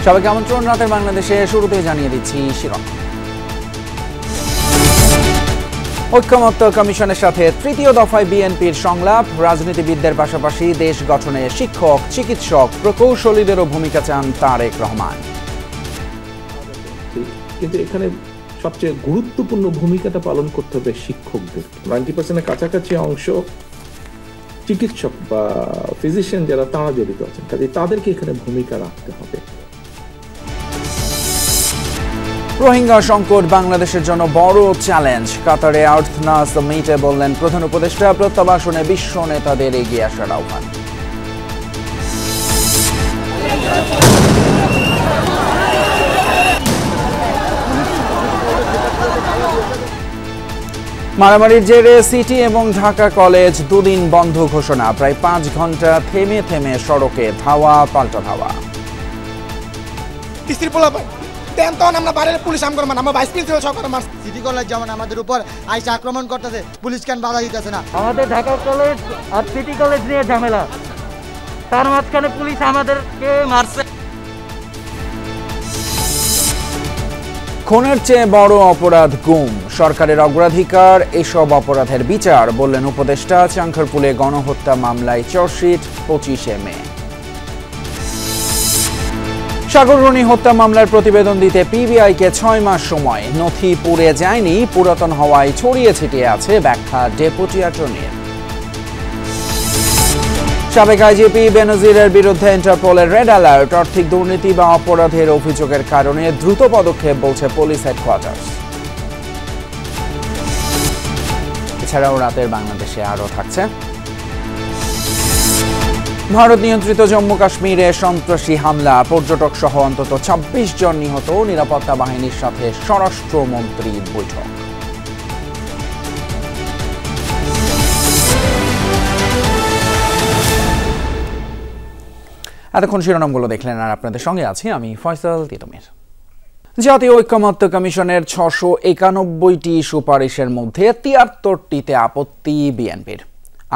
সবাইকে আমন্ত্রণ রাতের বাংলাদেশে। শুরুতে জানিয়ে দিচ্ছি শিরোনাম। ঐক্যমত্য কমিশনের সাথে তৃতীয় দফায় বিএনপির সংলাপ। রাজনীতিবিদদের পাশাপাশি দেশ গঠনে শিক্ষক, চিকিৎসক, প্রকৌশলীদেরও ভূমিকা চান তারেক রহমান। কিন্তু এখানে সবচেয়ে গুরুত্বপূর্ণ ভূমিকাটা পালন করতে হবে শিক্ষকদের। 90% কাছাকাছি অংশ চিকিৎসক বা ফিজিশিয়ান যারা তারা জড়িত আছেন, কাজে তাদেরকে এখানে ভূমিকা রাখতে হবে। রোহিঙ্গা সংকট বাংলাদেশের জন্য বড় চ্যালেঞ্জ। কাতারে আর্থনা সামিটে বললেন প্রধান উপদেষ্টা। প্রত্যাবাসনে বিশ্ব নেতাদের এগিয়ে আসার আহ্বান। মারামারির জেরে সিটি এবং ঢাকা কলেজ দুদিন বন্ধ ঘোষণা। প্রায় 5 ঘন্টা থেমে থেমে সড়কে ধাওয়া পাল্টা ধাওয়া। আমরা বাইরের পুলিশ আমার ভাইস প্রিন্সিপাল সহকারে মারছে। সিটি কলেজ যেমন আমাদের উপর আইসা আক্রমণ করতেছে, পুলিশ কেন বাধা দিতেছে না? আমাদের ঢাকা কলেজ আর সিটি কলেজ নিয়ে ঝামেলা, তার মাঝখানে পুলিশ আমাদেরকে মারছে। খুনের চেয়ে বড় অপরাধ গুম। সরকারের অগ্রাধিকার এসব অপরাধের বিচার, বললেন উপদেষ্টা। চাংখারপুলে গণহত্যা মামলায় চার্জশিট 25 মে। সাগররণী হত্যা মামলার প্রতিবেদন দিতে পিবিআইকে 6 মাস সময়। নথি পুড়ে যায়নি, পুরাতন হওয়ায় ছড়িয়ে ছিটিয়ে আছে, ব্যাখ্যা ডেপুটি অ্যাটর্নির। সাবেক আইজিপি বেনজিরের বিরুদ্ধে ইন্টারপোলের রেড অ্যালার্ট। আর্থিক দুর্নীতি বা অপরাধের অভিযোগের কারণে দ্রুত পদক্ষেপ, বলছে পুলিশ হেডকোয়ার্টার্স। এছাড়াও রাতের বাংলাদেশে আরও থাকছে: ভারত নিয়ন্ত্রিত জম্মু কাশ্মীরে সন্ত্রাসী হামলা, পর্যটক সহ অন্তত 26 জন নিহত। নিরাপত্তা বাহিনীর সাথে স্বরাষ্ট্রমন্ত্রীর বৈঠক। এতক্ষণ শিরোনামগুলো দেখলেন, আর আপনাদের সঙ্গে আছি আমি ফয়সাল তিতুমির। জাতীয় ঐক্যমত্য কমিশনের 691টি সুপারিশের মধ্যে 73টিতে আপত্তি বিএনপির,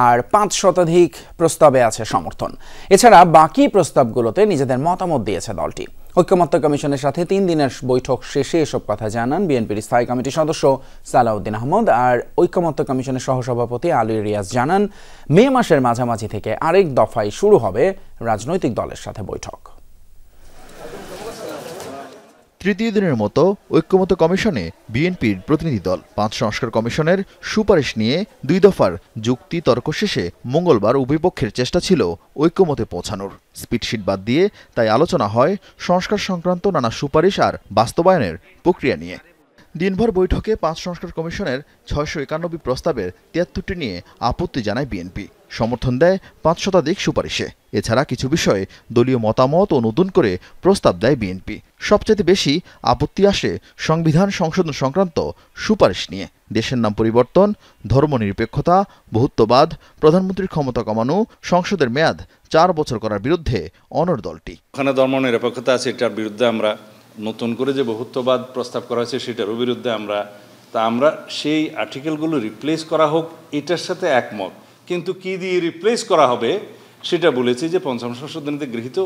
আর 5 শতাধিক প্রস্তাবে আছে সমর্থন। এছাড়া বাকি প্রস্তাবগুলোতে নিজেদের মতামত দিয়েছে দলটি। ঐক্যমত্য কমিশনের সাথে 3 দিনের বৈঠক শেষে এসব কথা জানান বিএনপির স্থায়ী কমিটির সদস্য সালাউদ্দিন আহমদ। আর ঐক্যমত্য কমিশনের সহসভাপতি আলী রিয়াজ জানান, মে মাসের মাঝামাঝি থেকে আরেক দফায় শুরু হবে রাজনৈতিক দলের সাথে বৈঠক। তৃতীয় দিনের মতো ঐক্যমত্য কমিশনে বিএনপির প্রতিনিধি দল 5 সংস্কার কমিশনের সুপারিশ নিয়ে 2 দফার যুক্তি তর্ক শেষে মঙ্গলবার উভয় পক্ষের চেষ্টা ছিল ঐক্যমতে পৌঁছানোর। স্পিডশিট বাদ দিয়ে তাই আলোচনা হয় সংস্কার সংক্রান্ত নানা সুপারিশ আর বাস্তবায়নের প্রক্রিয়া নিয়ে। দিনভর বৈঠকে 5 সংস্কার কমিশনের 691 প্রস্তাবের 73টি নিয়ে আপত্তি জানায় বিএনপি, সমর্থন দেয় 5 শতাধিক সুপারিশে। এছাড়া কিছু বিষয়ে দলীয় মতামত ও নতুন করে প্রস্তাব দেয় বিএনপি। সবচেয়ে বেশি আপত্তি আসে সংবিধান সংশোধন সংক্রান্ত সুপারিশ নিয়ে। দেশের নাম পরিবর্তন, ধর্মনিরপেক্ষতা, বহুত্ববাদ, প্রধানমন্ত্রীর ক্ষমতা কমানো, সংসদের মেয়াদ 4 বছর করার বিরুদ্ধে অনড় দলটি। ওখানে ধর্মনিরপেক্ষতা আছে, এটার বিরুদ্ধে আমরা। নতুন করে যে বহুত্ববাদ প্রস্তাব করা হয়েছে সেটারও বিরুদ্ধে আমরা সেই আর্টিকেলগুলো রিপ্লেস করা হোক এটার সাথে একমত, কিন্তু কি দিয়ে রিপ্লেস করা হবে সেটা বলেছি যে 5ম সংশোধনীতে গৃহীত,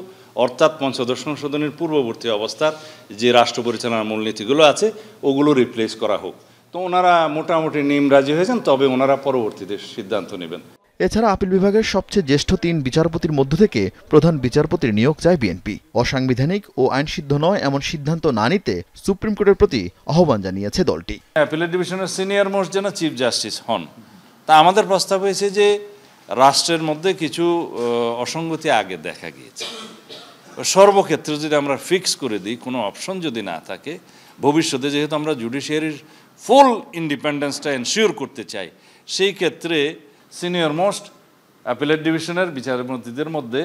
অর্থাৎ পঞ্চদশ সংশোধনীর পূর্ববর্তী অবস্থার যে রাষ্ট্র পরিচালনার মূলনীতিগুলো আছে ওগুলো রিপ্লেস করা হোক। তো ওনারা মোটামুটি নিম রাজি হয়েছেন, তবে ওনারা পরবর্তীতে সিদ্ধান্ত নেবেন। এছাড়া আপিল বিভাগের সবচেয়ে জ্যেষ্ঠ 3 বিচারপতির মধ্য থেকে প্রধান বিচারপতির নিয়োগ চায় বিএনপি। অসাংবিধানিক ও আইনসিদ্ধ নয় এমন সিদ্ধান্ত না নিতে সুপ্রিম কোর্টের প্রতি আহ্বান জানিয়েছে দলটি। অ্যাপিলেট ডিভিশনের সিনিয়র মোস্ট যেন চিফ জাস্টিস হন। তা আমাদের প্রস্তাব হয়েছে যে রাষ্ট্রের মধ্যে কিছু অসঙ্গতি আগে দেখা গিয়েছে, সর্বক্ষেত্রে যদি আমরা ফিক্স করে দিই, কোনো অপশন যদি না থাকে ভবিষ্যতে, যেহেতু আমরা জুডিশিয়ারির ফুল ইন্ডিপেন্ডেন্সটা এনশিওর করতে চাই, সেই ক্ষেত্রে সিনিয়র মোস্ট অ্যাপিলেট ডিভিশনের বিচারপতিদের মধ্যে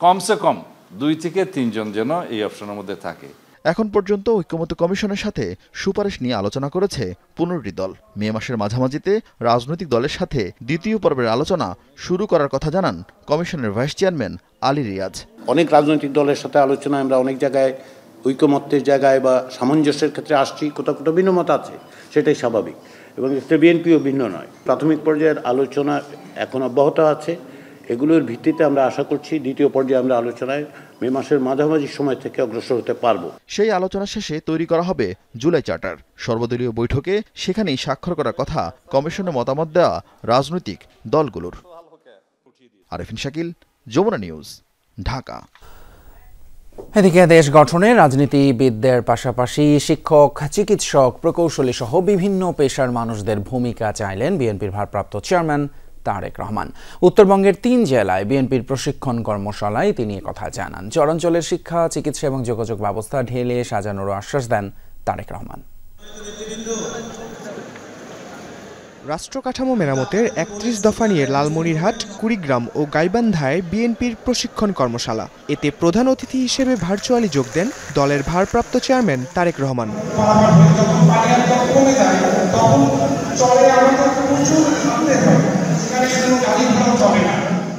কমসে কম 2 থেকে 3 জন যেন এই অপশনের মধ্যে থাকে। এখন পর্যন্ত ঐক্যমত্য কমিশনের সাথে সুপারিশ নিয়ে আলোচনা করেছে 15টি দল। মে মাসের মাঝামাঝিতে রাজনৈতিক দলের সাথে দ্বিতীয় পর্বের আলোচনা শুরু করার কথা জানান কমিশনের ভাইস চেয়ারম্যান আলী রিয়াজ। অনেক রাজনৈতিক দলের সাথে আলোচনা আমরা অনেক জায়গায় ঐক্যমত্যের জায়গায় বা সামঞ্জস্যের ক্ষেত্রে আসছি, কোথাও কোথাও ভিন্নমত আছে, সেটাই স্বাভাবিক, এবং বিএনপিও ভিন্ন নয়। প্রাথমিক পর্যায়ের আলোচনা এখন অব্যাহত আছে এগুলোর ভিত্তিতে আমরা আশা করছি দ্বিতীয় পর্যায়ে আমরা আলোচনায় মে মাসের মাঝামাঝি সময় থেকে অগ্রসর হতে পারবো। সেই আলোচনা শেষে তৈরি করা হবে জুলাই চার্টার। সর্বদলীয় বৈঠকে সেখানেই স্বাক্ষর করার কথা কমিশনে মতামত দেওয়া রাজনৈতিক দলগুলোর। আরেফিন শাকিল, যমুনা নিউজ, ঢাকা। এদিকে দেশ গঠনে রাজনীতিবিদদের পাশাপাশি শিক্ষক, চিকিৎসক, প্রকৌশলী সহ বিভিন্ন পেশার মানুষদের ভূমিকা চাইলেন বিএনপির ভারপ্রাপ্ত চেয়ারম্যান তারেক রহমান। উত্তরবঙ্গের 3 জেলায় বিএনপির প্রশিক্ষণ কর্মশালায় তিনি কথা জানান। চরাঞ্চলের শিক্ষা, চিকিৎসা এবং যোগাযোগ ব্যবস্থা ঢেলে সাজানোর আশ্বাস দেন তারেক রহমান। রাষ্ট্রকাঠামো মেরামতের ৩১ দফা নিয়ে লালমনিরহাট, কুড়িগ্রাম ও গাইবান্ধায় বিএনপির প্রশিক্ষণ কর্মশালা। এতে প্রধান অতিথি হিসেবে ভার্চুয়ালি যোগ দেন দলের ভারপ্রাপ্ত চেয়ারম্যান তারেক রহমান।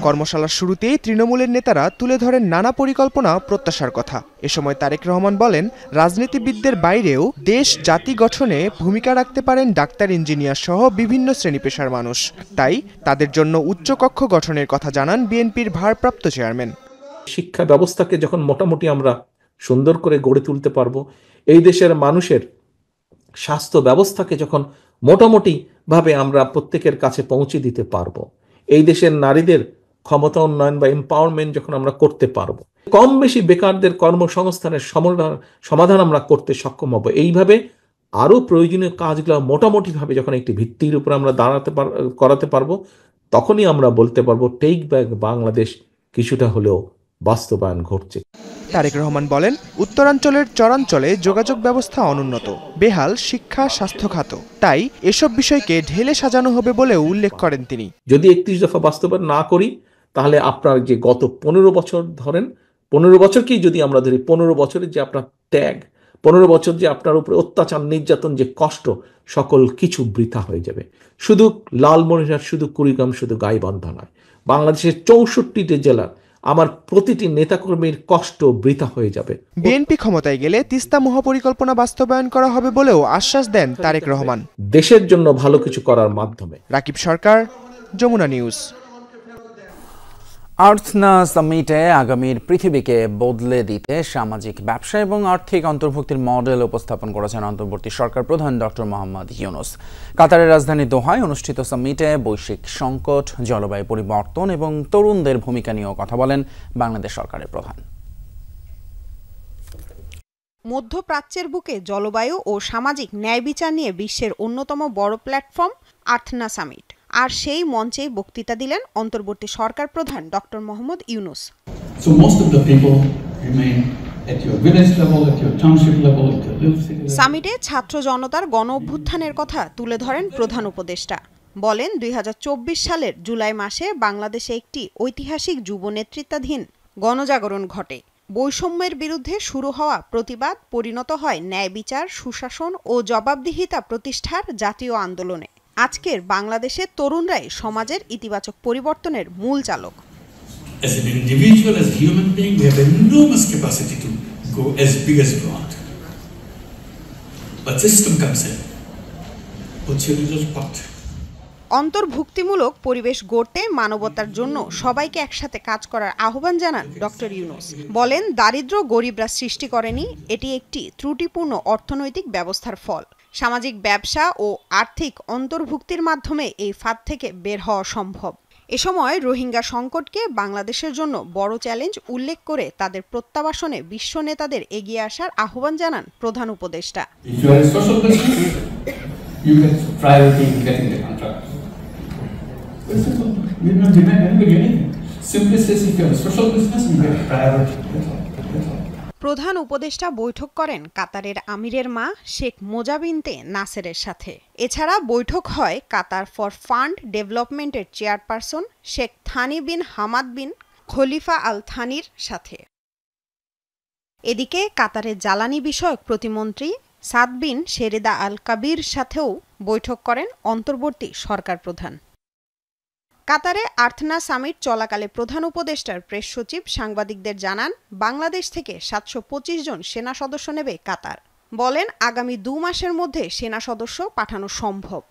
কর্মশালার শুরুতেই তৃণমূলের নেতারা তুলে ধরেন নানা পরিকল্পনা, প্রত্যাশার কথা। এ সময় তারেক রহমান বলেন, রাজনীতিবিদদের বাইরেও দেশ জাতি গঠনে ভূমিকা রাখতে পারেন ডাক্তার, ইঞ্জিনিয়ার সহ বিভিন্ন শ্রেণী পেশার মানুষ। তাই তাদের জন্য উচ্চকক্ষ গঠনের কথা জানান বিএনপির ভারপ্রাপ্ত চেয়ারম্যান। শিক্ষা ব্যবস্থাকে যখন মোটামুটি আমরা সুন্দর করে গড়ে তুলতে পারবো, এই দেশের মানুষের স্বাস্থ্য ব্যবস্থাকে যখন মোটামুটি ভাবে আমরা প্রত্যেকের কাছে পৌঁছে দিতে পারবো, এই দেশের নারীদের ক্ষমতা উন্নয়ন বা এম্পাওয়ারমেন্ট যখন আমরা করতে পারবো, কম বেশি বেকারদের কর্মসংস্থানের সমাধান আমরা করতে সক্ষম হব, এইভাবে আরো প্রয়োজনীয় কাজগুলো মোটামুটি ভাবে যখন একটি ভিত্তির উপর আমরা করাতে পারবো, তখনই আমরা বলতে পারবো টেক ব্যাক বাংলাদেশ কিছুটা হলেও বাস্তবায়ন ঘটছে। তারেক রহমান বলেন, উত্তরাঞ্চলের চরাঞ্চলে যোগাযোগ ব্যবস্থা অনুন্নত, বেহাল শিক্ষা, স্বাস্থ্য খাত। তাই এসব বিষয়কে ঢেলে সাজানো হবে বলে উল্লেখ করেন তিনি। যদি 31 দফা বাস্তবায়ন না করি, তাহলে আপনার যে গত 15 বছর ধরেন, 15 বছরকেই যদি আমরা ধরি, 15 বছরের যে আপনার ত্যাগ, 15 বছর যে আপনার উপরে অত্যাচার, নির্যাতন, যে কষ্ট, সকল কিছু বৃথা হয়ে যাবে। শুধু লালমনিরহাট, শুধু কুড়িগ্রাম, শুধু গাইবান্ধা নয়, বাংলাদেশের 64টি জেলার আমার প্রতিটি নেতাকর্মীর কষ্ট বৃথা হয়ে যাবে। বিএনপি ক্ষমতায় গেলে তিস্তা মহাপরিকল্পনা বাস্তবায়ন করা হবে বলেও আশ্বাস দেন তারেক রহমান, দেশের জন্য ভালো কিছু করার মাধ্যমে। রাকিব সরকার, যমুনা নিউজ। আর্থনা সামিটে আগামীর পৃথিবীকে বদলে দিতে সামাজিক, ব্যবসা এবং আর্থিক অন্তর্ভুক্তির মডেল উপস্থাপন করেছেন অন্তর্বর্তী সরকার প্রধান ডক্টর মোহাম্মদ ইউনূস। কাতারের রাজধানী দোহায় অনুষ্ঠিত সামিটে বৈশ্বিক সংকট, জলবায়ু পরিবর্তন এবং তরুণদের ভূমিকা নিয়েও কথা বলেন বাংলাদেশ সরকারের প্রধান। মধ্যপ্রাচ্যের বুকে জলবায়ু ও সামাজিক ন্যায় বিচার নিয়ে বিশ্বের অন্যতম বড় প্ল্যাটফর্ম আর্থনা সামিট। আর সেই মঞ্চেই বক্তৃতা দিলেন অন্তর্বর্তী সরকার প্রধান ডক্টর মোহাম্মদ ইউনূস। সামিটে ছাত্র জনতার গণ অভ্যুত্থানের কথা তুলে ধরেন প্রধান উপদেষ্টা। বলেন, 2024 সালের জুলাই মাসে বাংলাদেশে একটি ঐতিহাসিক যুব নেতৃত্বাধীন গণজাগরণ ঘটে। বৈষম্যের বিরুদ্ধে শুরু হওয়া প্রতিবাদ পরিণত হয় ন্যায় বিচার, সুশাসন ও জবাবদিহিতা প্রতিষ্ঠার জাতীয় আন্দোলনে। আজকের বাংলাদেশের তরুণরাই সমাজের ইতিবাচক পরিবর্তনের মূল চালক। As an individual, as a human being, we have enormous capacity to go as big as we want. But system comes in. What's your little part? অন্তর্ভুক্তিমূলক পরিবেশ গড়তে মানবতার জন্য সবাইকে একসাথে কাজ করার আহ্বান জানান ডক্টর ইউনূস। বলেন, দারিদ্র্য গরিবরা সৃষ্টি করেনি, এটি একটি ত্রুটিপূর্ণ অর্থনৈতিক ব্যবস্থার ফল। সামাজিক, ব্যবসা ও আর্থিক অন্তর্ভুক্তির মাধ্যমে এই ফাঁদ থেকে বের হওয়া সম্ভব। এ সময় রোহিঙ্গা সংকটকে বাংলাদেশের জন্য বড় চ্যালেঞ্জ উল্লেখ করে তাদের প্রত্যাবাসনে বিশ্ব নেতাদের এগিয়ে আসার আহ্বান জানান প্রধান উপদেষ্টা। প্রধান উপদেষ্টা বৈঠক করেন কাতারের আমিরের মা শেখ মোজা বিনতে নাসেরের সাথে। এছাড়া বৈঠক হয় কাতার ফর ফান্ড ডেভেলপমেন্টের chairperson Sheikh Thani bin Hamad bin Khalifa Al থানির সাথে। এদিকে কাতারের জ্বালানি বিষয়ক প্রতিমন্ত্রী সাদ বিন শেরেদা আল কাবির সাথেও বৈঠক করেন অন্তর্বর্তী সরকার প্রধান। কাতারে আর্থনা সামিট চলাকালে প্রধান উপদেষ্টার প্রেস সচিব সাংবাদিকদের জানান, বাংলাদেশ থেকে 725 জন সেনা সদস্য নেবে কাতার। বলেন, আগামী 2 মাসের মধ্যে সেনা সদস্য পাঠানো সম্ভব।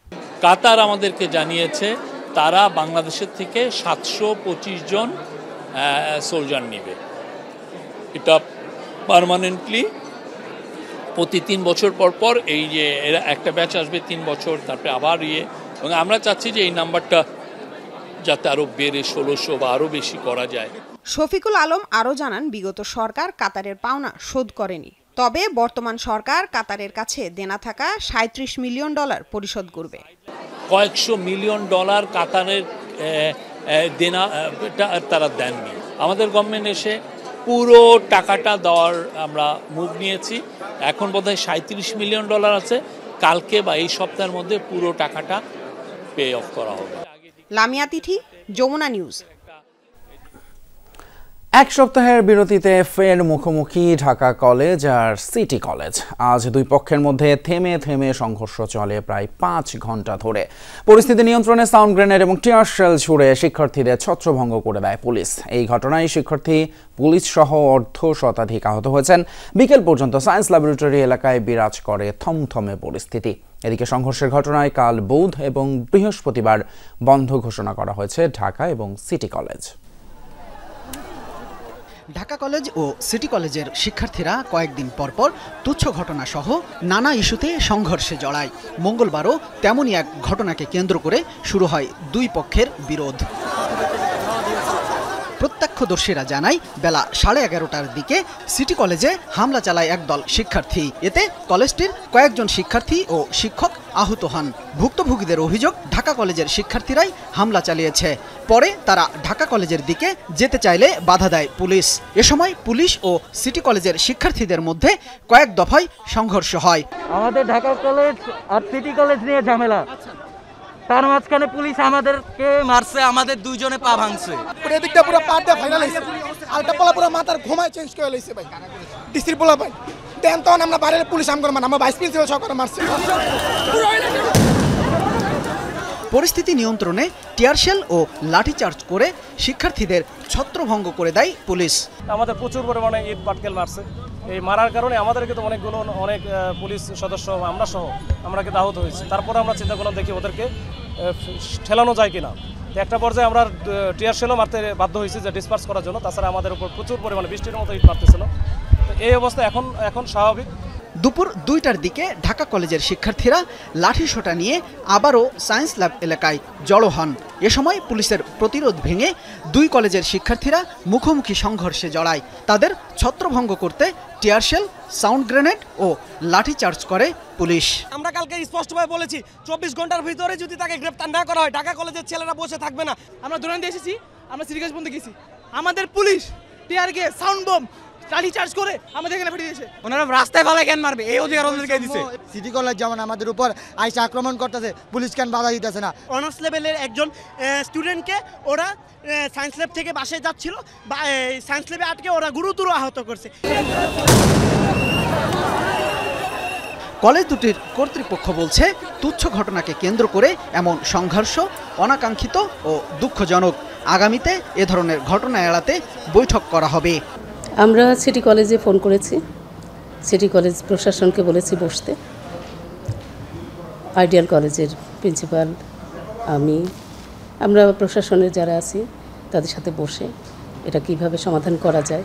কাতার আমাদেরকে জানিয়েছে তারা বাংলাদেশের থেকে 725 জন সোলজার নেবে। এটা পার্মানেন্টলি প্রতি 3 বছর পর পর এই যে এরা একটা ব্যাচ আসবে 3 বছর, তারপরে আবার এবং আমরা চাচ্ছি যে এই নাম্বারটা যাতে আরও বেড়ে 1600 বা আরও বেশি করা যায়। শফিকুল আলম আরও জানান, বিগত সরকার কাতারের পাওনা শোধ করেনি, তবে বর্তমান সরকার কাতারের কাছে দেনা থাকা $37 মিলিয়ন পরিশোধ করবে। কয়েকশো মিলিয়ন ডলার কাতারের দেনা তারা দেননি। আমাদের গভর্নমেন্ট এসে পুরো টাকাটা দেওয়ার আমরা মুভ নিয়েছি। এখন বোধহয় $37 মিলিয়ন আছে। কালকে বা এই সপ্তাহের মধ্যে পুরো টাকাটা পে অফ করা হবে। লামিয়া তিথি, যমুনা নিউজ। এক সপ্তাহের বিরতিতে ফের মুখোমুখি ঢাকা কলেজ আর সিটি কলেজ। আজ দুই পক্ষের মধ্যে থেমে থেমে সংঘর্ষ চলে প্রায় 5 ঘন্টা ধরে। পরিস্থিতি নিয়ন্ত্রণে সাউন্ড গ্রেনেড এবং টিয়ার শেল ছুড়ে শিক্ষার্থীদের ছত্রভঙ্গ করে দেয় পুলিশ। এই ঘটনায় শিক্ষার্থী, পুলিশ সহ অর্ধশতাধিক আহত হয়েছেন। বিকেল পর্যন্ত সায়েন্স ল্যাবরেটরি এলাকায় বিরাজ করে থমথমে পরিস্থিতি। এদিকে সংঘর্ষের ঘটনায় কাল বুধ এবং বৃহস্পতিবার বন্ধ ঘোষণা করা হয়েছে ঢাকা এবং সিটি কলেজ। ঢাকা কলেজ ও সিটি কলেজের শিক্ষার্থীরা কয়েকদিন পরপর তুচ্ছ ঘটনা সহ নানা ইস্যুতে সংঘর্ষে জড়ায়। মঙ্গলবারও তেমনই এক ঘটনাকে কেন্দ্র করে শুরু হয় দুই পক্ষের বিরোধ। প্রত্যক্ষদর্শীরা জানায়, বেলা 11:30টার দিকে সিটি কলেজে হামলা চালায় একদল শিক্ষার্থী। এতে কলেজটির কয়েকজন শিক্ষার্থী ও শিক্ষক আহত হন। ভুক্তভোগীদের অভিযোগ, ঢাকা কলেজের শিক্ষার্থীরাই হামলা চালিয়েছে। পরে তারা ঢাকা কলেজের দিকে যেতে চাইলে বাধা দেয় পুলিশ। এ সময় পুলিশ ও সিটি কলেজের শিক্ষার্থীদের মধ্যে কয়েক দফায় সংঘর্ষ হয়। আমাদের ঢাকা কলেজ আর সিটি কলেজ নিয়ে ঝামেলা, তার মাঝখানে পুলিশ আমাদেরকে মারছে, আমাদের দুইজনে পা ভাঙছে। এদিকটা পুরো পা দিয়ে ফাইনাল হইছে, আলটা পোলা পুরো মাথার ঘুমায় চেঞ্জ করে লইছে ভাই। ডিসির পোলা ভাই দেন তখন আমরা বাইরে পুলিশ আমগর মানে আমার ভাইস প্রিন্সিপাল সহকারে মারছে। পরিস্থিতি নিয়ন্ত্রণে টিয়ারশেল ও লাঠিচার্জ করে শিক্ষার্থীদের ছত্রভঙ্গ করে দেয় পুলিশ। আমাদের প্রচুর পরিমাণে ইট পাটকেল মারছে। এই মারার কারণে আমাদের কিন্তু অনেক পুলিশ সদস্য আমরা কিন্তু আহত হয়েছি। তারপরে আমরা চিন্তা করলাম দেখি ওদেরকে ঠেলানো যায় কিনা। একটা পর্যায়ে আমরা টিয়ারশেলও মারতে বাধ্য হয়েছি যে ডিসপার্স করার জন্য। তাছাড়া আমাদের উপর প্রচুর পরিমাণে বৃষ্টির মতো ইট মারতেছিল। এই অবস্থা এখন স্বাভাবিক। দুপুর 2টার দিকে ঢাকা কলেজের শিক্ষার্থীরা লাঠিসোঁটা নিয়ে আবারও সায়েন্স ল্যাব এলাকায় জড়ো হন। এ সময় পুলিশের প্রতিরোধ ভেঙে দুই কলেজের শিক্ষার্থীরা মুখোমুখি সংঘর্ষে জড়ায়। তাদের ছত্রভঙ্গ করতে টিয়ারশেল, সাউন্ড গ্রেনেড ও লাঠিচার্জ করে পুলিশ। আমরা কালকে স্পষ্টভাবে বলেছি 24 ঘন্টার ভিতরে যদি তাকে গ্রেফতার না করা হয় ঢাকা কলেজের ছেলেরা বসে থাকবে না। আমরা ধরে দিয়ে এসেছি, আমরা সিটি কলেজ পর্যন্ত গেছি, আমাদের police tear gas, sound bomb, lathi charge করে আমাদের এখানে ফেলে দিয়েছে। ওনারা রাস্তায় ফেলে কেন মারবে, এই অধিকার ওদেরকে দিয়েছে। সিটি কলেজ যেমন আমাদের উপর আইসা আক্রমণ করতেছে, পুলিশ কেন বাধা দিতেছে না? অনার্স লেভেলের একজন স্টুডেন্টকে ওরা সায়েন্স ল্যাব থেকে বাসায় যাচ্ছিল, সায়েন্স ল্যাবে আটকে ওরা গুরুতর আহত করছে। কলেজ দুটির কর্তৃপক্ষ বলছে, তুচ্ছ ঘটনাকে কেন্দ্র করে এমন সংঘর্ষ অনাকাঙ্ক্ষিত ও দুঃখজনক। আগামীতে এ ধরনের ঘটনা এড়াতে বৈঠক করা হবে। আমরা সিটি কলেজে ফোন করেছি, সিটি কলেজ প্রশাসনকে বলেছি বসতে। আইডিয়াল কলেজের প্রিন্সিপাল, আমরা প্রশাসনের যারা আছি তাদের সাথে বসে এটা কিভাবে সমাধান করা যায়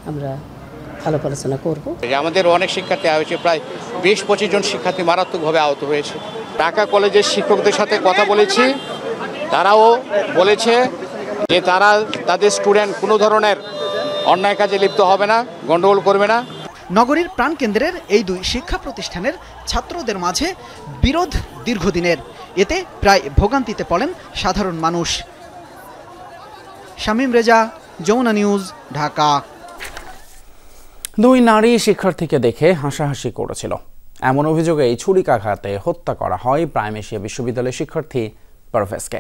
আমরা আলাপ আলোচনা করব। আমাদের অনেক শিক্ষার্থী হয়েছে, প্রায় 20-25 জন শিক্ষার্থী মারাত্মকভাবে আহত হয়েছে। ঢাকা কলেজের শিক্ষকদের সাথে কথা বলেছি, তারাও বলেছে যে তারা তাদের স্টুডেন্ট কোনো ধরনের অন্যায় কাজে লিপ্ত হবে না, গন্ডগোল করবে না। নগরীর প্রাণকেন্দ্রের এই দুই শিক্ষা প্রতিষ্ঠানের ছাত্রদের মাঝে বিরোধ দীর্ঘদিনের। এতে প্রায় ভোগান্তিতে পড়েন সাধারণ মানুষ। শামীম রেজা, যমুনা নিউজ, ঢাকা। দুই নারী শিক্ষার্থীকে দেখে হাসাহাসি করেছিল এমন অভিযোগে ছুরিকাঘাতে হত্যা করা হয় প্রাইম এশিয়া বিশ্ববিদ্যালয়ের শিক্ষার্থী পারভেজকে।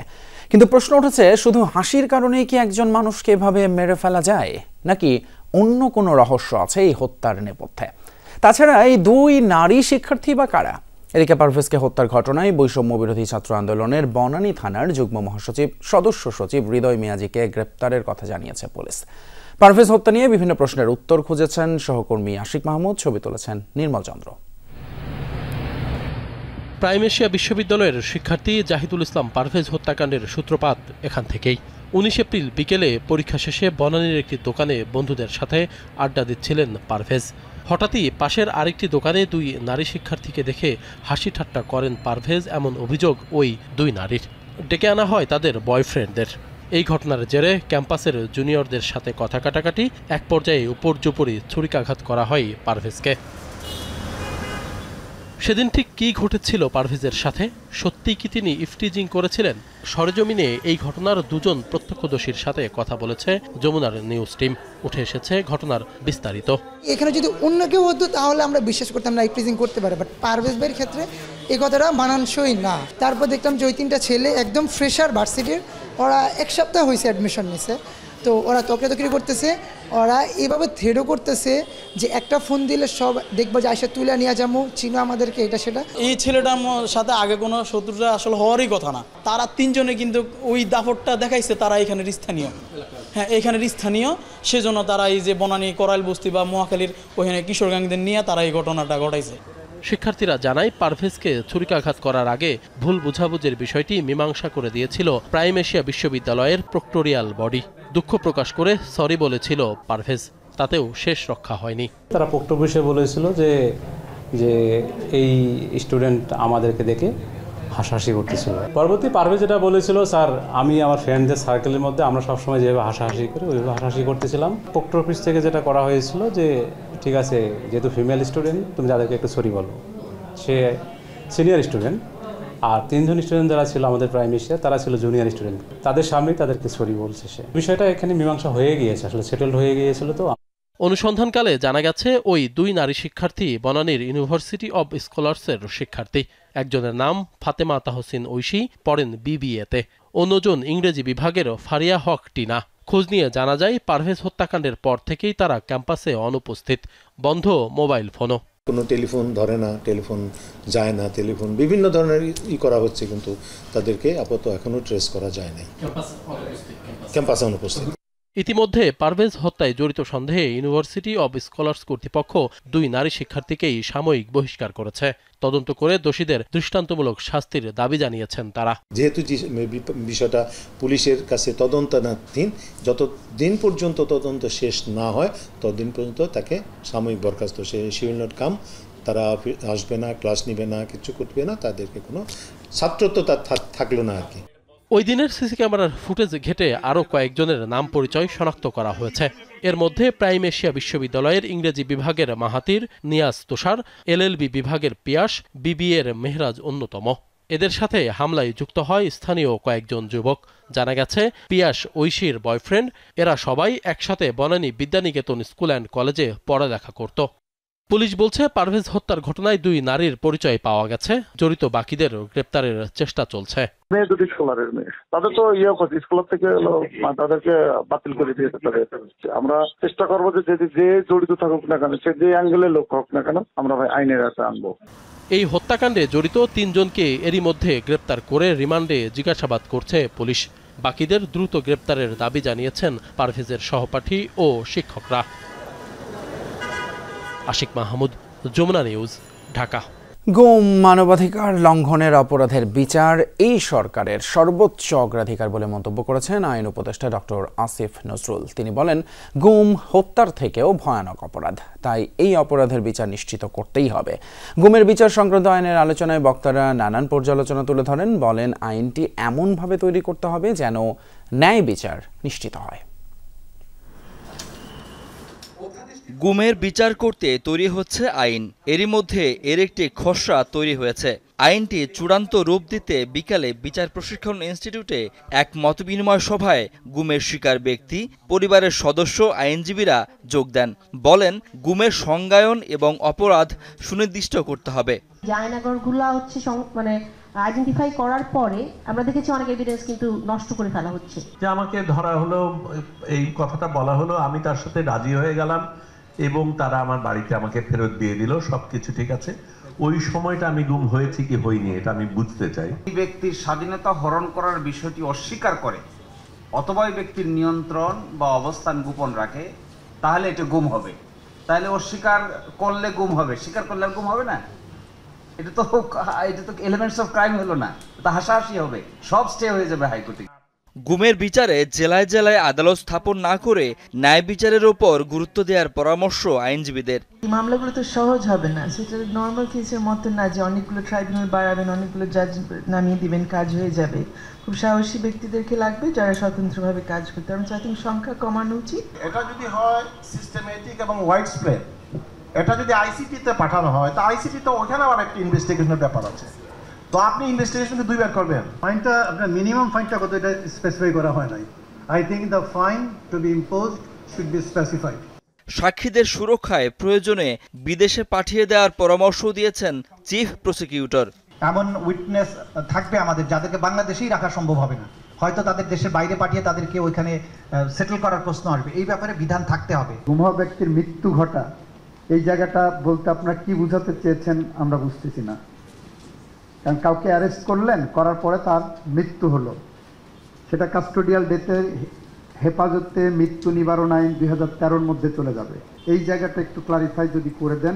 কিন্তু প্রশ্ন উঠেছে, শুধু হাসির কারণেই কি একজন মানুষকে এভাবে মেরে ফেলা যায়, নাকি অন্য কোনো রহস্য আছে এই হত্যার নেপথ্যে? তাছাড়া এই দুই নারী শিক্ষার্থী বা কারা? এদিকে পারভেজকে হত্যার ঘটনায় বৈষম্য বিরোধী ছাত্র আন্দোলনের বনানী থানার যুগ্ম মহাসচিব সদস্য সচিব হৃদয় মিয়াজিকে গ্রেপ্তারের কথা জানিয়েছে পুলিশ। পারভেজ হত্যা নিয়ে বিভিন্ন প্রশ্নের উত্তর খুঁজেছেন সহকর্মী আশিক মাহমুদ, ছবি তুলেছেন নির্মল চন্দ্র। প্রাইম এশিয়া বিশ্ববিদ্যালয়ের শিক্ষার্থী জাহিদুল ইসলাম পারভেজ হত্যাকাণ্ডের সূত্রপাত এখান থেকেই। 19 এপ্রিল বিকেলে পরীক্ষা শেষে বনানীর একটি দোকানে বন্ধুদের সাথে আড্ডা দিচ্ছিলেন পারভেজ। হঠাৎই পাশের আরেকটি দোকানে দুই নারী শিক্ষার্থীকে দেখে হাসি ঠাট্টা করেন পারভেজ, এমন অভিযোগ ওই দুই নারীর। ডেকে আনা হয় তাদের বয়ফ্রেন্ডদের। এই ঘটনার জেরে ক্যাম্পাসের জুনিয়রদের সাথে কথা কাটাকাটি, এক পর্যায়ে উপর্যুপরি ছুরিকাঘাত করা হয় পারভেজকে। সেদিন ঠিক কী ঘটেছিল পারভেজের সাথে? সত্যিই কি তিনি ইফটিজিং করেছিলেন? সরেজমিনে এই ঘটনার দুজন প্রত্যক্ষদর্শীর সাথে কথা বলেছে যমুনার নিউজ টিম। উঠে এসেছে ঘটনার বিস্তারিত। এখানে যদি অন্য কেউ হতো তাহলে আমরা বিশ্বাস করতাম না ইফটিজিং করতে পারে, বাট পারভেজ ভাইয়ের ক্ষেত্রে এই কথাটা মানানসই না। তারপর দেখলাম যে ওই তিনটা ছেলে একদম ফ্রেশার ভার্সিটির, ওরা এক সপ্তাহ হয়েছে অ্যাডমিশন নিছে, তো ওরা তকরাতকরি করতেছে, ওরা এইভাবে থ্রেডও করতেছে যে একটা ফোন দিলে সব দেখবো যে আইসা তুলে নিয়ে যাবো, চিনো আমাদেরকে, এটা সেটা। এই ছেলেটার সাথে আগে কোনো শত্রুতা আসলে হওয়ারই কথা না। তারা তিনজনে কিন্তু ওই দাপটটা দেখাইছে তারা এখানের স্থানীয়, হ্যাঁ এখানের স্থানীয়, সেজন্য তারা এই যে বনানী করাইল বস্তি বা মহাখালীর ওখানে কিশোরগঞ্জদের নিয়ে তারা এই ঘটনাটা ঘটাইছে। শিক্ষার্থীরা জানায় পারভেজকে ছুরিকাঘাত করার আগে ভুল বুঝাবুঝির বিষয়টি মীমাংসা করে দিয়েছিল প্রাইম এশিয়া বিশ্ববিদ্যালয়ের প্রক্টোরিয়াল বডি। দুঃখ প্রকাশ করে সরি বলেছিল পারভেজ, তাতেও শেষ রক্ষা হয়নি। তারা প্রক্টোরিয়াল বলেছিল যে এই স্টুডেন্ট আমাদেরকে দেখে হাসাহাসি করতেছিল। পরবর্তী পারভেজ যেটা বলেছিল, স্যার আমি আমার ফ্রেন্ডদের সার্কেলের মধ্যে আমরা সবসময় যেভাবে হাসাহাসি করি ওইভাবে হাসাহাসি করতেছিলাম। প্রক্টর অফিস থেকে যেটা করা হয়েছিল যে ঠিক আছে, যেহেতু ফিমেল স্টুডেন্ট তুমি যাদেরকে একটু সরি বলো। সে সিনিয়র স্টুডেন্ট, আর তিনজন স্টুডেন্ট যারা ছিল আমাদের প্রাইম এশিয়া তারা ছিল জুনিয়র স্টুডেন্ট, তাদের সামনেই তাদেরকে সরি বলছে। সে বিষয়টা এখানে মীমাংসা হয়ে গিয়েছে, আসলে সেটেলড হয়ে গিয়েছিল। তো অনুসন্ধানকালে জানা গেছে ওই দুই নারী শিক্ষার্থী বনানীর ইউনিভার্সিটি অব স্কলার্সের শিক্ষার্থী। একজনের নাম ফাতেমা তাহসিন ঐশী, পড়েন বিবিএতে। অন্যজন ইংরেজি বিভাগের ফারিয়া হক টিনা। খোঁজ নিয়ে জানা যায় পারভেজ হত্যাকাণ্ডের পর থেকেই তারা ক্যাম্পাসে অনুপস্থিত, বন্ধ মোবাইল ফোনও। কোনো টেলিফোন ধরে না, টেলিফোন যায় না, টেলিফোন বিভিন্ন ধরনের করা হচ্ছে, কিন্তু তাদেরকে আপাতত এখনো ট্রেস করা যায় নাই, ক্যাম্পাসে অনুপস্থিত। ইতিমধ্যে পারভেজ হত্যায় জড়িত সন্দেহে ইউনিভার্সিটি অব স্কলার্স কর্তৃপক্ষ দুই নারী শিক্ষার্থীকেই সাময়িক বহিষ্কার করেছে। তদন্ত করে দোষীদের দৃষ্টান্তমূলক শাস্তির দাবি জানিয়েছেন তারা। যেহেতু বিষয়টা পুলিশের কাছে তদন্তাধীন, যতদিন পর্যন্ত তদন্ত শেষ না হয় ততদিন পর্যন্ত তাকে সাময়িক বরখাস্ত, সে উইল নট কাম, তারা আসবে না, ক্লাস নিবে না, কিছু করবে না, তাদেরকে কোনো ছাত্রত্ব তার থাকলো না আর কি। ওই দিনের সিসি ক্যামেরার ফুটেজ ঘেটে আরও কয়েকজনের নাম পরিচয় শনাক্ত করা হয়েছে। এর মধ্যে প্রাইম এশিয়া বিশ্ববিদ্যালয়ের ইংরেজি বিভাগের মাহাতির, নিয়াজ তুষার, এলএলবি বিভাগের পিয়াস, বিবিএর মেহরাজ অন্যতম। এদের সাথে হামলায় যুক্ত হয় স্থানীয় কয়েকজন যুবক। জানা গেছে পিয়াস ঐশীর বয়ফ্রেন্ড। এরা সবাই একসাথে বনানী বিদ্যানিকেতন স্কুল অ্যান্ড কলেজে পড়ালেখা করত। পুলিশ বলছে পারভেজ হত্যার ঘটনায় দুই নারীর পরিচয় পাওয়া গেছে, জড়িত বাকিদের গ্রেপ্তারের চেষ্টা চলছে। মেয়ে দুটি স্কলারের মেয়ে, তাদের তো স্কুল থেকে তাদেরকে বাতিল করে দিয়েছে। আমরা চেষ্টা করবো যে যে জড়িত থাকুক না কেন, সে যে অ্যাঙ্গেলের লোক হোক না কেন, আমরা ভাই আইনের হাতে আনবো। এই হত্যাকাণ্ডে জড়িত তিনজনকে এরই মধ্যে গ্রেপ্তার করে রিমান্ডে জিজ্ঞাসাবাদ করছে পুলিশ। বাকিদের দ্রুত গ্রেপ্তারের দাবি জানিয়েছেন পারভেজের সহপাঠী ও শিক্ষকরা। আশিক মাহমুদ, যমুনা নিউজ, ঢাকা। গুম মানবাধিকার লঙ্ঘনের অপরাধের বিচার এই সরকারের সর্বোচ্চ অগ্রাধিকার বলে মন্তব্য করেছেন আইন উপদেষ্টা ডক্টর আসিফ নজরুল। তিনি বলেন, গুম হত্যার থেকেও ভয়ানক অপরাধ, তাই এই অপরাধের বিচার নিশ্চিত করতেই হবে। গুমের বিচার সংক্রান্ত আইনের আলোচনায় বক্তারা নানান পর্যালোচনা তুলে ধরেন। বলেন, আইনটি এমনভাবে তৈরি করতে হবে যেন ন্যায় বিচার নিশ্চিত হয়। গুমের বিচার করতে তৈরি হচ্ছে আইন, এরই মধ্যে এর একটি খসড়া তৈরি হয়েছে। আইনটি চূড়ান্ত রূপ দিতে বিকালে বিচার প্রশিক্ষণ ইনস্টিটিউটে এক মতবিনিময় সভায় গুমের শিকার ব্যক্তি, পরিবারের সদস্য, আইনজীবীরা যোগ দেন। বলেন, গুমের সংজ্ঞায়ন এবং অপরাধ সুনির্দিষ্ট করতে হবে। আইনাগরগুলো হচ্ছে মানে আইডেন্টিফাই করার পরে আমরা দেখেছি অনেক এভিডেন্স কিন্তু নষ্ট করে ফেলা হচ্ছে। যে আমাকে ধরা হলো, এই কথাটা বলা হলো, আমি তার সাথে রাজি হয়ে গেলাম এবং তারা আমার বাড়িতে আমাকে ফেরত দিয়ে দিল, সবকিছু ঠিক আছে। ওই সময়টা আমি গুম হয়েছি কি হইনি এটা আমি বুঝতে চাই। এই ব্যক্তির স্বাধীনতা হরণ করার বিষয়টি অস্বীকার করে অথবা এই ব্যক্তির নিয়ন্ত্রণ বা অবস্থান গোপন রাখে, তাহলে এটা গুম হবে। তাহলে অস্বীকার করলে গুম হবে, স্বীকার করলে গুম হবে না। এটা তো এলিমেন্টস অফ ক্রাইম হলো না, তা হাসাহাসি হবে, সব স্টে হয়ে যাবে হাইকোর্টে। গুমের বিচারে জেলায় জেলায় আদালত স্থাপন না করে ন্যায় বিচারের ওপর গুরুত্ব দেওয়ার পরামর্শ আইনজীবীদের। মামলাগুলো তো সহজ হবে না, সেটা নর্মাল কেসের মতো না যে অনেকগুলো ট্রাইব্যুনাল বাড়াবেন, অনেকগুলো জাজ নামিয়ে দিবেন, কাজ হয়ে যাবে। খুব সাহসী ব্যক্তিদেরকে লাগবে যারা স্বতন্ত্রভাবে কাজ করতে পারবেন। আই থিঙ্ক সংখ্যা কমানো উচিত। এটা যদি হয় সিস্টেমেটিক এবং ওয়াইড স্প্রেড, এটা যদি আইসিটিতে পাঠানো হয়, তা আইসিটিতে ওখানে আবার একটা ইনভেস্টিগেশনের ব্যাপার আছে, তো আপনি ইনভেস্টিগেশনকে দুইবার করবেন। ফাইনটা আপনার মিনিমাম ফাইনটা কত এটা স্পেসিফাই করা হয় নাই। I think the fine to be imposed should be specified. সাক্ষীদের সুরক্ষায় প্রয়োজনে বিদেশে পাঠিয়ে দেওয়ার পরামর্শ দিয়েছেন চিফ প্রসিকিউটর। এমন উইটনেস থাকবে আমাদের যাদেরকে বাংলাদেশেই রাখা সম্ভব হবে না, হয়তো তাদের দেশের বাইরে পাঠিয়ে তাদেরকে ওইখানে সেটেল করার প্রশ্ন আসবে, এই ব্যাপারে বিধান থাকতে হবে। গুম হওয়া ব্যক্তির মৃত্যু ঘটা, এই জায়গাটা বলতে আপনারা কি বোঝাতে চেয়েছেন আমরা বুঝতেছি না। কারণ কাউকে অ্যারেস্ট করলেন, করার পরে তার মৃত্যু হলো, সেটা কাস্টোডিয়াল ডেথে হেফাজতে মৃত্যু নিবারণ আইন 2013-র মধ্যে চলে যাবে। এই জায়গাটা একটু ক্লারিফাই যদি করে দেন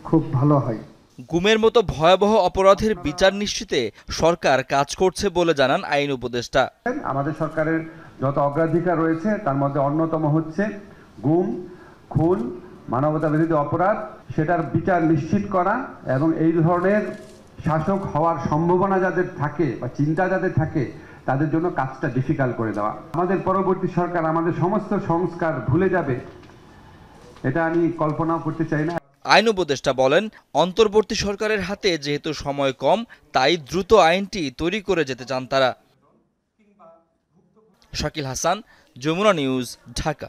খুব ভালো হয়। গুমের মতো ভয়াবহ অপরাধের বিচার নিশ্চিতে সরকার কাজ করছে বলে জানান আইন উপদেষ্টা। আমাদের সরকারের যত অগ্রাধিকার রয়েছে তার মধ্যে অন্যতম হচ্ছে গুম, খুন, মানবতা বিরোধী অপরাধ, সেটার বিচার নিশ্চিত করা এবং এই ধরনের শাসক হওয়ার সম্ভাবনা যাদের থাকে বা চিন্তা যাদের থাকে তাদের জন্য কাজটা ডিফিকাল্ট করে দেওয়া। আমাদের পরবর্তী সরকার আমাদের সমস্ত সংস্কার ভুলে যাবে, এটা আমি কল্পনাও করতে চাই না। আইন উপদেষ্টা বলেন, অন্তর্বর্তী সরকারের হাতে যেহেতু সময় কম, তাই দ্রুত আইনটি তৈরি করে যেতে চান তারা। শাকিল হাসান, যমুনা নিউজ, ঢাকা।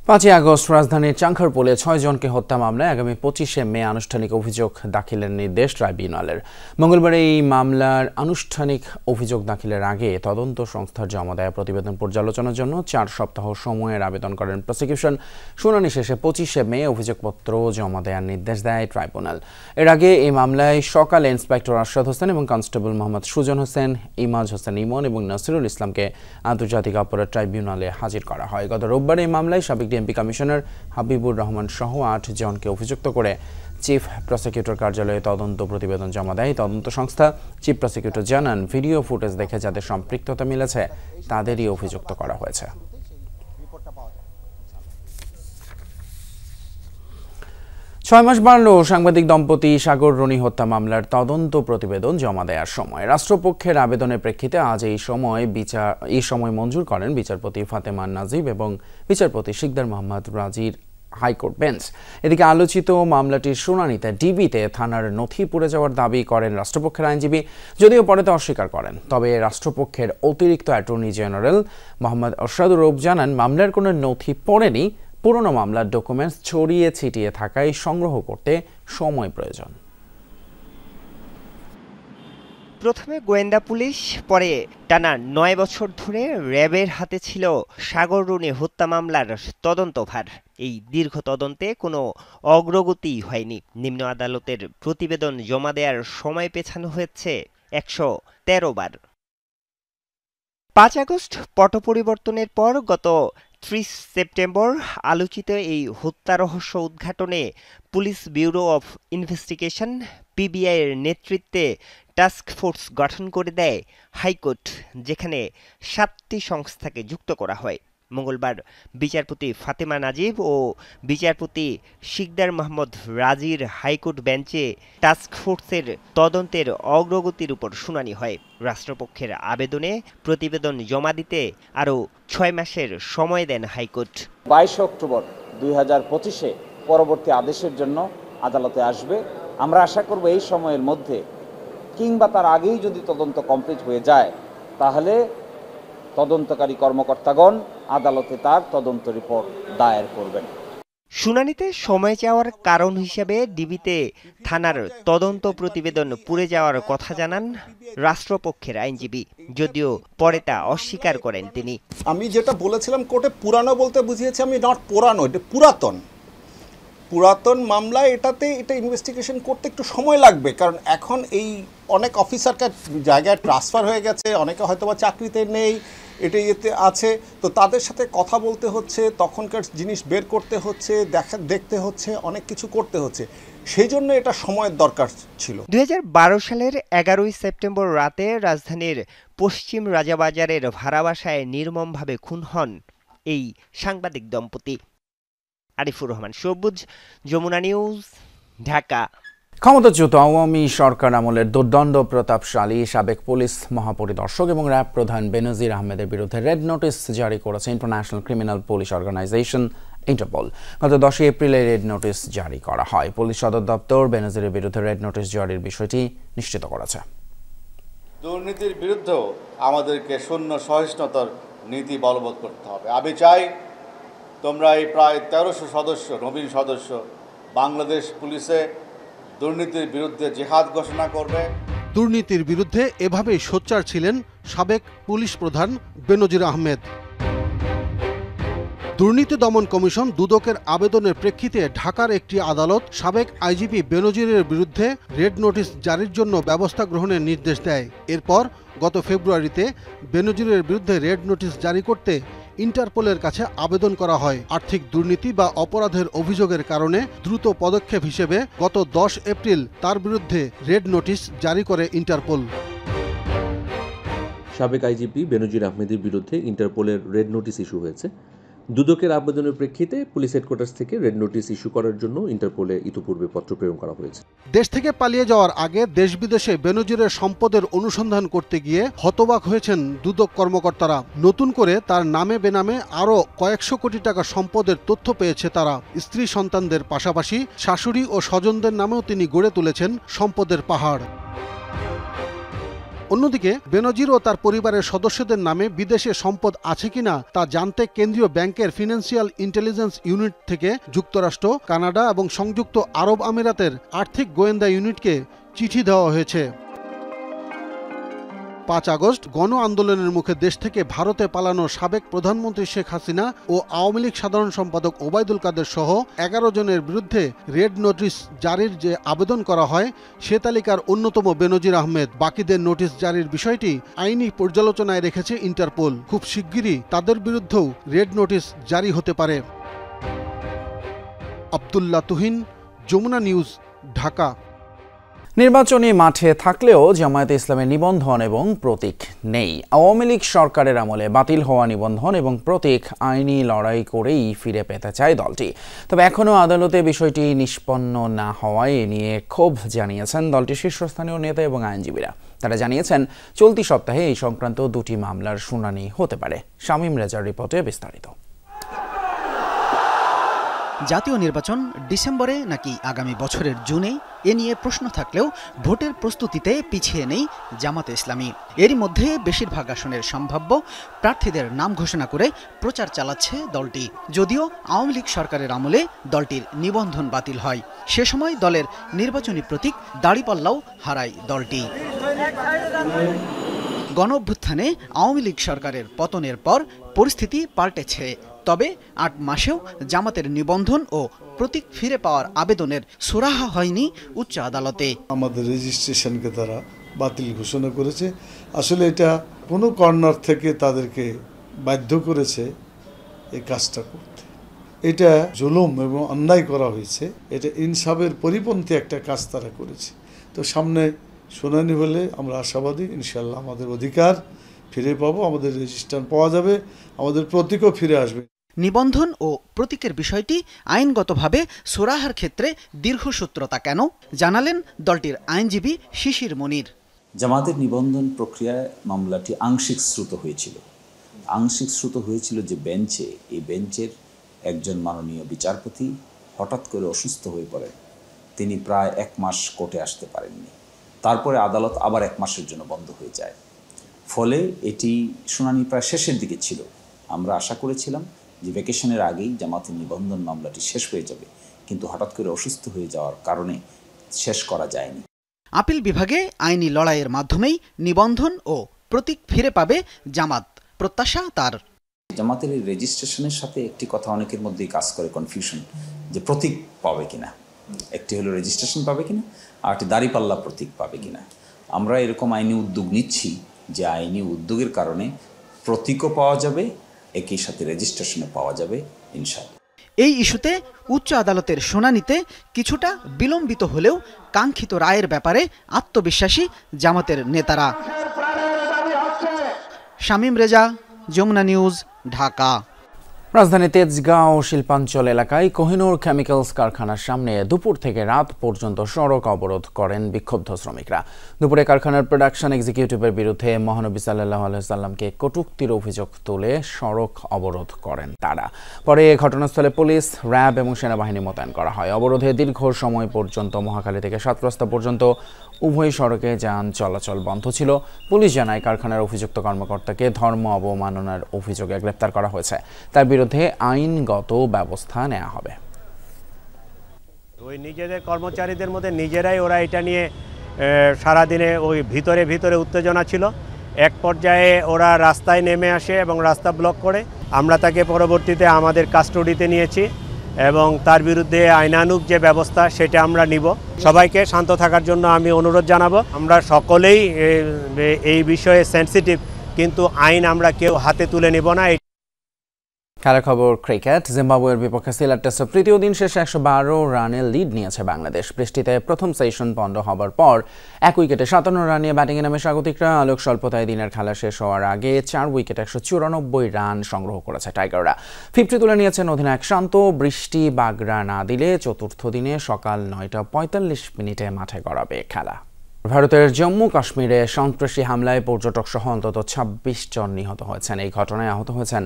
5 আগস্ট রাজধানীর চাংখারপুলে 6 জনকে হত্যা মামলায় আগামী 25শে মে আনুষ্ঠানিক অভিযোগ দাখিলের নির্দেশ ট্রাইব্যুনালের। মঙ্গলবার এই মামলার আনুষ্ঠানিক অভিযোগ দাখিলের আগে তদন্ত সংস্থার জমা দেওয়া প্রতিবেদন পর্যালোচনার জন্য 4 সপ্তাহ সময়ের আবেদন করেন প্রসিকিউশন। শুনানি শেষে 25শে মে অভিযোগপত্র জমা দেওয়ার নির্দেশ দেয় ট্রাইব্যুনাল। এর আগে এই মামলায় সকালে ইন্সপেক্টর আরশাদ হোসেন এবং কনস্টেবল মোহাম্মদ সুজন হোসেন, ইমাজ হোসেন ইমন এবং নাসিরুল ইসলামকে আন্তর্জাতিক অপরাধ ট্রাইব্যুনালে হাজির করা হয়। গত রোববার এই মামলায় সাবেক ডিএমপি কমিশনার হাবিবুর রহমান সহ 8 জনকে অভিযুক্ত করে চিফ প্রসিকিউটর কার্যালয়ে তদন্ত প্রতিবেদন জমা দেয় তদন্ত সংস্থা। চিফ প্রসিকিউটর জানান, ভিডিও ফুটেজ দেখে যাদের সম্পৃক্ততা মিলেছে তাদেরই অভিযুক্ত করা হয়েছে। 6 মাস বাড়ল সাংবাদিক দম্পতি সাগর রনি হত্যা মামলার তদন্ত প্রতিবেদন জমা দেওয়ার সময়। রাষ্ট্রপক্ষের আবেদনের প্রেক্ষিতে আজ এই সময় মঞ্জুর করেন বিচারপতি ফাতেমা নাজিব এবং বিচারপতি শিকদার মোহাম্মদ রাজির হাইকোর্ট বেঞ্চ। এদিকে আলোচিত মামলাটির শুনানিতে ডিবিতে থানার নথি পুড়ে যাওয়ার দাবি করেন রাষ্ট্রপক্ষের আইনজীবী, যদিও পরে তা অস্বীকার করেন। তবে রাষ্ট্রপক্ষের অতিরিক্ত অ্যাটর্নি জেনারেল মোহাম্মদ আরশাদুর রৌফ জানান, মামলার কোনো নথি পড়েনি, পুরনো মামলার ডকুমেন্টস ছড়িয়ে ছিটিয়ে থাকায় সংগ্রহ করতে সময় প্রয়োজন। প্রথমে গোয়েন্দা পুলিশ, পরে টানা 9 বছর ধরে র্যাবের হাতে ছিল সাগর রুনি হত্যা মামলার তদন্তভার। এই দীর্ঘ তদন্তে কোনো অগ্রগতি হয়নি। নিম্ন আদালতের প্রতিবেদন জমা দেওয়ার সময় পেছানো হয়েছে 113 বার। 5 আগস্ট পট পরিবর্তনের পর গত 30 সেপ্টেম্বর আলোচিত এই হত্যা রহস্য উদ্ঘাটনে police bureau of investigation PBI এর নেতৃত্বে টাস্ক ফোর্স গঠন করে দেয় হাইকোর্ট, যেখানে 7টি সংস্থাকে যুক্ত করা হয়। মঙ্গলবার বিচারপতি ফাতেমা নাজিব ও বিচারপতি শিকদার মোহাম্মদ রাজির হাইকোর্ট বেঞ্চে টাস্ক ফোর্সের তদন্তের অগ্রগতির উপর শুনানি হয়। রাষ্ট্রপক্ষের আবেদনে প্রতিবেদন জমা দিতে আরও 6 মাসের সময় দেন হাইকোর্ট। 22 অক্টোবর 2025-এ পরবর্তী আদেশের জন্য আদালতে আসবে। আমরা আশা করব এই সময়ের মধ্যে কিংবা তার আগেই যদি তদন্ত কমপ্লিট হয়ে যায়, তাহলে তদন্তকারী কর্মকর্তাগণ আদালতে তার তদন্ত রিপোর্ট দায়ের করবেন। শুনানিতে সময় চাওয়ার কারণ হিসেবে ডিবিতে থানার তদন্ত প্রতিবেদন পুড়ে যাওয়ার কথা জানান রাষ্ট্রপক্ষের আইনজীবী, যদিও পরে তা অস্বীকার করেন তিনি। আমি যেটা বলেছিলাম কোর্টে পুরানো বলতে বুঝিয়েছি আমি, নট পুরানো, এটা পুরাতন মামলা। এটা ইনভেস্টিগেশন করতে একটু সময় লাগবে, কারণ এখন এই অনেক অফিসারকে জায়গায় ট্রান্সফার হয়ে গেছে, অনেকে হয়তো বা চাকরিতে নেই, এটাই এতে আছে। তো তাদের সাথে কথা বলতে হচ্ছে, তখনকার জিনিস বের করতে হচ্ছে, দেখতে হচ্ছে, অনেক কিছু করতে হচ্ছে, সেই জন্য এটা সময়ের দরকার ছিল। 2012 সালের 11ই সেপ্টেম্বর রাতে রাজধানীর পশ্চিম রাজাবাজারের ভাড়া বাসায় নির্মমভাবে খুন হন এই সাংবাদিক দম্পতি। আরিফুর রহমান সবুজ, যমুনা নিউজ, ঢাকা। ক্ষমতাচ্যুত আওয়ামী সরকার আমলের দুর্দণ্ড প্রতাপশালী সাবেক পুলিশ মহাপরিদর্শক এবং র্যাব প্রধান বেনজির আহমেদের বিরুদ্ধে রেড নোটিশ জারি করেছে international criminal police organisation Interpol. গত 10 এপ্রিলে রেড নোটিশ জারি করা হয়। পুলিশ সদর দপ্তর বেনজিরের বিরুদ্ধে রেড নোটিশ জারির বিষয়টি নিশ্চিত করেছে। দুর্নীতির বিরুদ্ধেও আমাদেরকে শূন্য সহিষ্ণুতার নীতি বলবৎ করতে হবে। আমি চাই তোমরা এই প্রায় 1300 সদস্য, নবীন সদস্য বাংলাদেশ পুলিশে দুর্নীতির বিরুদ্ধে জিহাদ ঘোষণা করবে। দুর্নীতির বিরুদ্ধে এভাবেই সোচ্চার ছিলেন সাবেক পুলিশ প্রধান বেনজির আহমেদ। দুর্নীতি দমন কমিশন দুদকের আবেদনের প্রেক্ষিতে ঢাকার একটি আদালত সাবেক আইজিপি বেনজিরের বিরুদ্ধে রেড নোটিশ জারির জন্য ব্যবস্থা গ্রহণের নির্দেশ দেয়। এরপর গত ফেব্রুয়ারিতে বেনজিরের বিরুদ্ধে রেড নোটিশ জারি করতে ইন্টারপোলের কাছে আবেদন করা হয়। আর্থিক দুর্নীতি বা অপরাধের অভিযোগের কারণে দ্রুত পদক্ষেপ হিসেবে গত 10 এপ্রিল তার বিরুদ্ধে রেড নোটিশ জারি করে ইন্টারপোল। সাবেক আইজিপি বেনজির আহমেদের বিরুদ্ধে ইন্টারপোলের রেড নোটিশ ইস্যু হয়েছে। দুদকের আবেদনের প্রেক্ষিতে পুলিশ হেডকোয়ার্টার্স থেকে রেড নোটিশ ইস্যু করার জন্য ইন্টারপোলে ইতিপূর্বে পত্র প্রেরণ করা হয়েছে। দেশ থেকে পালিয়ে যাওয়ার আগে দেশ বিদেশে বেনজিরের সম্পদের অনুসন্ধান করতে গিয়ে হতবাক হয়েছেন দুদক কর্মকর্তারা। নতুন করে তার নামে বেনামে আরও কয়েকশো কোটি টাকা সম্পদের তথ্য পেয়েছে তারা। স্ত্রী সন্তানদের পাশাপাশি শাশুড়ি ও স্বজনদের নামেও তিনি গড়ে তুলেছেন সম্পদের পাহাড়। অন্যদিকে বেনজির ও তার পরিবারের সদস্যদের নামে বিদেশে সম্পদ আছে কিনা তা জানতে কেন্দ্রীয় ব্যাংকের ফিনান্সিয়াল ইন্টেলিজেন্স ইউনিট থেকে যুক্তরাষ্ট্র, কানাডা এবং সংযুক্ত আরব আমিরাতের আর্থিক গোয়েন্দা ইউনিটকে চিঠি দেওয়া হয়েছে। 5 আগস্ট গণ আন্দোলনের মুখে দেশ থেকে ভারতে পালানো সাবেক প্রধানমন্ত্রী শেখ হাসিনা ও আওয়ামী লীগ সাধারণ সম্পাদক ওবায়দুল কাদের সহ 11 জনের বিরুদ্ধে রেড নোটিশ জারির যে আবেদন করা হয় সে তালিকার অন্যতম বেনজির আহমেদ। বাকিদের নোটিশ জারির বিষয়টি আইনি পর্যালোচনায় রেখেছে ইন্টারপোল। খুব শিগগিরই তাদের বিরুদ্ধেও রেড নোটিশ জারি হতে পারে। আব্দুল্লাহ তুহিন, যমুনা নিউজ, ঢাকা। নির্বাচনী মাঠে থাকলেও জামায়াতে ইসলামের নিবন্ধন এবং প্রতীক নেই। আওয়ামী লীগ সরকারের আমলে বাতিল হওয়া নিবন্ধন এবং প্রতীক আইনি লড়াই করেই ফিরে পেতে চায় দলটি। তবে এখনও আদালতে বিষয়টি নিষ্পন্ন না হওয়ায় এ নিয়ে ক্ষোভ জানিয়েছেন দলটির শীর্ষস্থানীয় নেতা এবং আইনজীবীরা। তারা জানিয়েছেন চলতি সপ্তাহে এই সংক্রান্ত 2টি মামলার শুনানি হতে পারে। শামীম রেজার রিপোর্টে বিস্তারিত। জাতীয় নির্বাচন ডিসেম্বরে নাকি আগামী বছরের জুনে, এ নিয়ে প্রশ্ন থাকলেও ভোটের প্রস্তুতিতে পিছিয়ে নেই জামাতে ইসলামী। এরই মধ্যে বেশিরভাগ আসনের সম্ভাব্য প্রার্থীদের নাম ঘোষণা করে প্রচার চালাচ্ছে দলটি। যদিও আওয়ামী লীগ সরকারের আমলে দলটির নিবন্ধন বাতিল হয়, সে সময় দলের নির্বাচনী প্রতীক দাড়িপাল্লাও হারায় দলটি। গণঅভ্যুত্থানে আওয়ামী লীগ সরকারের পতনের পর পরিস্থিতি পাল্টেছে। তবে 8 মাসেও জামাতের নিবন্ধন ও প্রতীক ফিরে পাওয়ার আবেদনের সুরাহা হয়নি উচ্চ আদালতে। আমাদের রেজিস্ট্রেশনকে তারা বাতিল ঘোষণা করেছে। আসলে এটা কোনো কর্নার থেকে তাদেরকে বাধ্য করেছে এই কাজটা করতে। এটা জুলুম এবং অন্যায় করা হয়েছে। এটা ইনসাফের পরিপন্থী একটা কাজ তারা করেছে। তো সামনে শুনানি হলে আমরা আশাবাদী ইনশাল্লাহ আমাদের অধিকার ফিরে পাবো, আমাদের রেজিস্ট্রেশন পাওয়া যাবে, আমাদের প্রতীকও ফিরে আসবে। নিবন্ধন ও প্রতীকের বিষয়টি আইনগতভাবে সুরাহার ক্ষেত্রে দীর্ঘসূত্রতা কেন, জানালেন দলটির আইনজীবী শিশির মনির। জামাতের নিবন্ধন প্রক্রিয়ায় মামলাটি আংশিক শ্রুত হয়েছিল। আংশিক শ্রুত হয়েছিল যে বেঞ্চে, এই বেঞ্চের একজন মাননীয় বিচারপতি হঠাৎ করে অসুস্থ হয়ে পড়েন। তিনি প্রায় 1 মাস কোর্টে আসতে পারেননি। তারপরে আদালত আবার 1 মাসের জন্য বন্ধ হয়ে যায়। ফলে এটি শুনানি প্রায় শেষের দিকে ছিল। আমরা আশা করেছিলাম যে ভ্যাকেশনের আগেই জামাতের নিবন্ধন মামলাটি শেষ হয়ে যাবে, কিন্তু হঠাৎ করে অসুস্থ হয়ে যাওয়ার কারণে শেষ করা যায়নি। আপিল বিভাগে আইনি লড়াইয়ের মাধ্যমেই নিবন্ধন ও প্রতীক ফিরে পাবে জামাত, প্রত্যাশা তার। জামাতের এই রেজিস্ট্রেশনের সাথে একটি কথা অনেকের মধ্যেই কাজ করে, কনফিউশন, যে প্রতীক পাবে কিনা। একটি হলো রেজিস্ট্রেশন পাবে কিনা, আর একটি দাড়িপাল্লা প্রতীক পাবে কিনা। আমরা এরকম আইনি উদ্যোগ নিচ্ছি যে আইনি উদ্যোগের কারণে প্রতীকও পাওয়া যাবে, একই সাথে রেজিস্ট্রেশনও পাওয়া যাবে ইনশাআল্লাহ। এই ইস্যুতে উচ্চ আদালতের শুনানিতে কিছুটা বিলম্বিত হলেও কাঙ্ক্ষিত রায়ের ব্যাপারে আত্মবিশ্বাসী জামাতের নেতারা। শামীম রেজা, যমুনা নিউজ, ঢাকা। রাজধানী তেজগাঁও শিল্পাঞ্চল এলাকায় কোহিনুর কেমিক্যালস কারখানার সামনে দুপুর থেকে রাত পর্যন্ত সড়ক অবরোধ করেন বিক্ষুব্ধ শ্রমিকরা। দুপুরে কারখানার প্রোডাকশন এক্সিকিউটিভের বিরুদ্ধে মহানবী সাল্লাল্লাহু আলাইহি সাল্লামকে কটূক্তির অভিযোগ তুলে সড়ক অবরোধ করেন তারা। পরে ঘটনাস্থলে পুলিশ, র্যাব এবং সেনাবাহিনী মোতায়েন করা হয়। অবরোধে দীর্ঘ সময় পর্যন্ত মহাখালী থেকে 7 রাস্তা পর্যন্ত উভয় সড়কে যান চলাচল বন্ধ ছিল। পুলিশ জানায় কারখানার অভিযুক্ত কর্মকর্তাকে ধর্ম অবমাননার অভিযোগে গ্রেপ্তার করা হয়েছে। তার বিরুদ্ধে আইনগত ব্যবস্থা নেওয়া হবে। ওই নিজেদের কর্মচারীদের মধ্যে নিজেরাই ওরা এটা নিয়ে সারাদিনে ওই ভিতরে উত্তেজনা ছিল। এক পর্যায়ে ওরা রাস্তায় নেমে আসে এবং রাস্তা ব্লক করে। আমরা তাকে পরবর্তীতে আমাদের কাস্টডিতে নিয়েছি এবং তার বিরুদ্ধে আইনানুগ যে ব্যবস্থা সেটা আমরা নিব। সবাইকে শান্ত থাকার জন্য আমি অনুরোধ জানাবো। আমরা সকলেই এই বিষয়ে সেনসিটিভ, কিন্তু আইন আমরা কেউ হাতে তুলে নেব না। খেলার খবর ক্রিকেট। জিম্বাবুয়ের বিপক্ষে সিলেট টেস্টের তৃতীয় দিন শেষে 112 রানের লিড নিয়েছে বাংলাদেশ। বৃষ্টিতে প্রথম সেশন পণ্ড হবার পর 1 উইকেটে 57 রান নিয়ে ব্যাটিংয়ে নামে স্বাগতিকরা। আলোক স্বল্পতায় দিনের খেলা শেষ হওয়ার আগে 4 উইকেটে 194 রান সংগ্রহ করেছে টাইগাররা। 50 তুলে নিয়েছেন অধিনায়ক শান্ত। বৃষ্টি বাগড়া না দিলে চতুর্থ দিনে সকাল 9:45 মাঠে গড়াবে খেলা। ভারতের জম্মু কাশ্মীরে সন্ত্রাসী হামলায় পর্যটক সহ অন্তত 26 জন নিহত হয়েছেন। এই ঘটনায় আহত হয়েছেন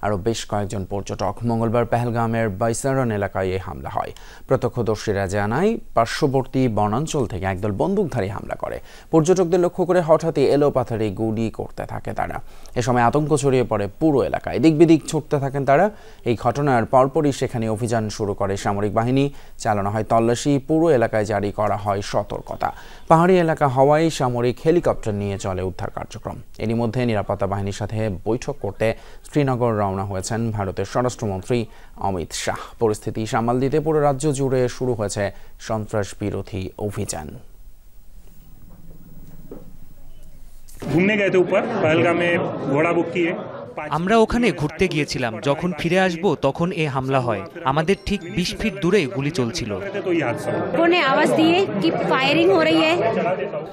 আরও বেশ কয়েকজন পর্যটক। মঙ্গলবার পেহেলগামের বাইসারন এলাকায় এই হামলা হয়। প্রত্যক্ষদর্শীরা জানায় পার্শ্ববর্তী বনাঞ্চল থেকে একদল বন্দুকধারী হামলা করে। পর্যটকদের লক্ষ্য করে হঠাৎই এলোপাথারি গুলি করতে থাকে তারা। এ সময় আতঙ্ক ছড়িয়ে পড়ে পুরো এলাকায়। দিক বিদিক ছুটতে থাকেন তারা। এই ঘটনার পরপরই সেখানে অভিযান শুরু করে সামরিক বাহিনী। চালানো হয় তল্লাশি। পুরো এলাকায় জারি করা হয় সতর্কতা। পাহাড়ি এলাকা হওয়ায় সামরিক হেলিকপ্টার নিয়ে চলে উদ্ধার কার্যক্রম। এরই মধ্যে নিরাপত্তা বাহিনীর সাথে বৈঠক করতে শ্রীনগর রওনা হয়েছেন ভারতের স্বরাষ্ট্রমন্ত্রী অমিত শাহ। পরিস্থিতি সামাল দিতে পুরো রাজ্য জুড়ে শুরু হয়েছে সন্ত্রাস বিরোধী অভিযান। ঘুরনে গয়ে থে উপর পহেলগামে ঘোড়া বুক কিয়ে। আমরা ওখানে ঘুরতে গিয়েছিলাম। যখন ফিরে আসব তখন এই হামলা হয়। আমাদের ঠিক 20 ফিট দূরে গুলি চলছিল।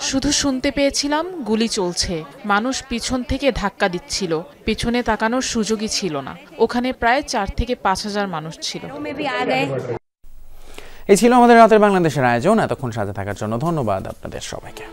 শুধু শুনতে পেয়েছিলাম গুলি চলছে। মানুষ পিছন থেকে ধাক্কা দিচ্ছিল। পিছনে তাকানোর সুযোগই ছিল না। ওখানে প্রায় 4 থেকে 5 হাজার মানুষ ছিল। এই ছিল আমাদের রাতের বাংলাদেশের আয়োজন। এতক্ষণ সাথে থাকার জন্য ধন্যবাদ আপনাদের সবাইকে।